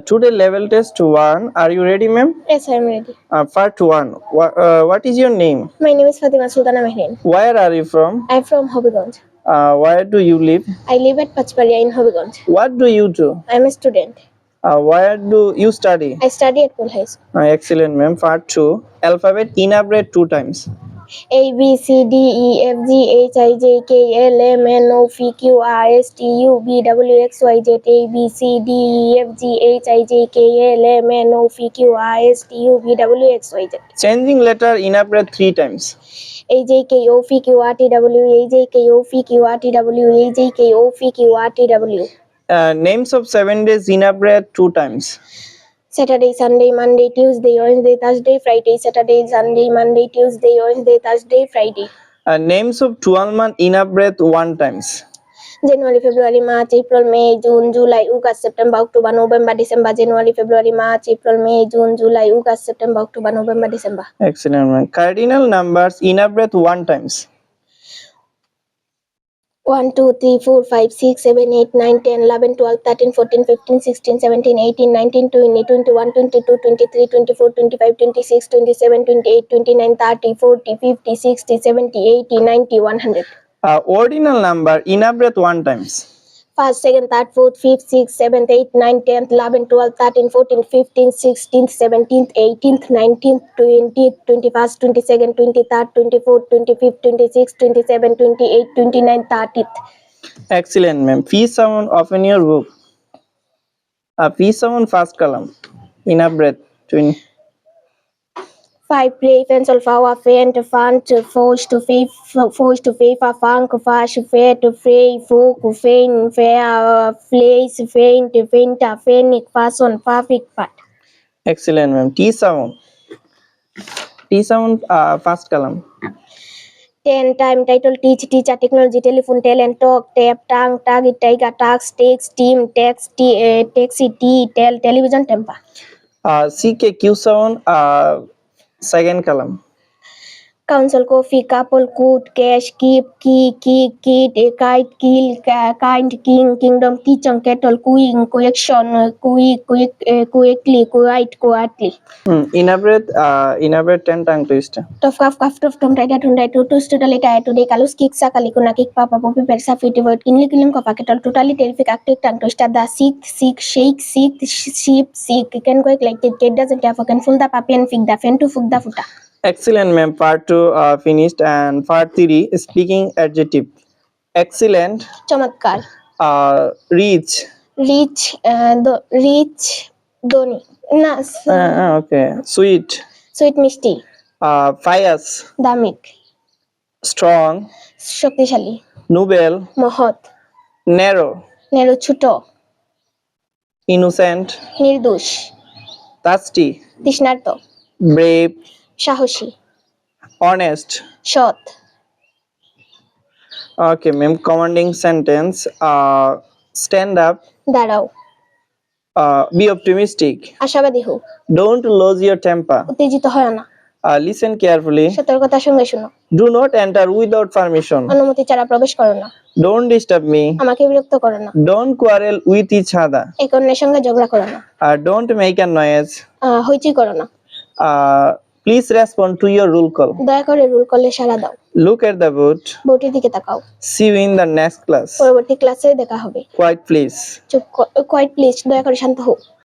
Today level test 1. Are you ready, ma'am? Yes, I am ready. Part 1. What is your name? My name is Fatima Sultana Mehrin. Where are you from? I am from Hobiganj. Where do you live? I live at Pachparia in Hobiganj. What do you do? I am a student. Where do you study? I study at Pol High School. Excellent, ma'am. Part 2. Alphabet enumerate 2 times. A B C D E F G H I J K L M N O P Q R S T U V W X Y Z. A B C D E F G H I J K L M N O P Q R S T U V W X Y Z. Changing letter enumerate 3 times. A J K O P Q R T W A J K O P Q R T W A J K O P Q R T W. Names of 7 days enumerate 2 times. Saturday, Sunday, Monday, Tuesday, Wednesday, Thursday, Friday. Saturday, Sunday, Monday, Tuesday, Wednesday, Thursday, Friday. Names of 12 months enumerate 1 times. January, February, March, April, May, June, July, August, September, October, November, December. January, February, March, April, May, June, July, August, September, October, November, December. Excellent, ma'am. Cardinal numbers enumerate 1 times. 1, 2, 3, 4, 5, 6, 7, 8, 9, 10, 11, 12, 13, 14, 15, 16, 17, 18, 19, 20, 21, 22, 23, 24, 25, 26, 27, 28, 29, 30, 40, 50, 60, 70, 80, 90, 100. Ordinal number enumerate 1 times. First, second, third, fourth, fifth, sixth, seventh, eighth, ninth, 10th, 11th, 12th, 13th, 14th, 15th, 16th, 17th, 18th, 19th, 20th, 21st, 22nd, 23rd, 24th, 25th, 26th, 27th, 28th, 29th, 30th. Excellent, ma'am. Piece sound open your book. Piece sound first column. Enumerate 20. 5 play, pencil, flower, faint, fun, force, to faith, funk, fast, fair, to fray, folk, faint, fair, place, faint, fanic, fason, perfect, part. Excellent, ma'am. T sound. T sound first column. 10 time title teach teacher technology telephone talent talk tap tongue target tiger tax takes team taxi tea tell television temper. CKQ sound second column. Council coffee couple coot cash keep key kid kite kill kind king kingdom kitchen kettle queen collection quickly quietly. Enumerate 10 tongue twister. Tof kaf kaf tof tom tiger tundai to totally tired today kalus kick sakali kuna kick papa poppy persa fitty word kinli kilim ko paketal totally terrific active tongue twister the sick shake sheep sick can go like it doesn't have can full the puppy and fig the fen to fug the futa. Excellent, ma'am. Part 2 finished, and part 3 speaking adjective. Excellent. Chamatkar. Rich. Rich Doni. Okay. Sweet. Sweet Mishti. Pious. Damik. Strong. Shoktishali. Noble. Mohot. Narrow. Nero Chuto. Innocent. Nirdush. Thirsty. Tishnarto. Brave. Shahoshi. Honest. Shot. Okay, ma'am. Commanding sentence. Stand up. Darao. Be optimistic. Ashabadi ho. Don't lose your temper. Uttejito hoyo na. Listen carefully. Sotorkotar সঙ্গে শুনো। Do not enter without permission. অনুমতি ছাড়া প্রবেশ করো না। Don't disturb me. আমাকে বিরক্ত করো না। Don't quarrel with each other. এক অন্যের সঙ্গে ঝগড়া করো না। Don't make a noise. হইচই করো না। Please respond to your roll call. দয়া করে রুল কলে সাড়া দাও। Look at the board. বোর্ডের দিকে তাকাও। See you in the next class. পরবর্তী ক্লাসে দেখা হবে। Quiet please. চুপ কোয়াইট প্লিজ দয়া করে শান্ত হও।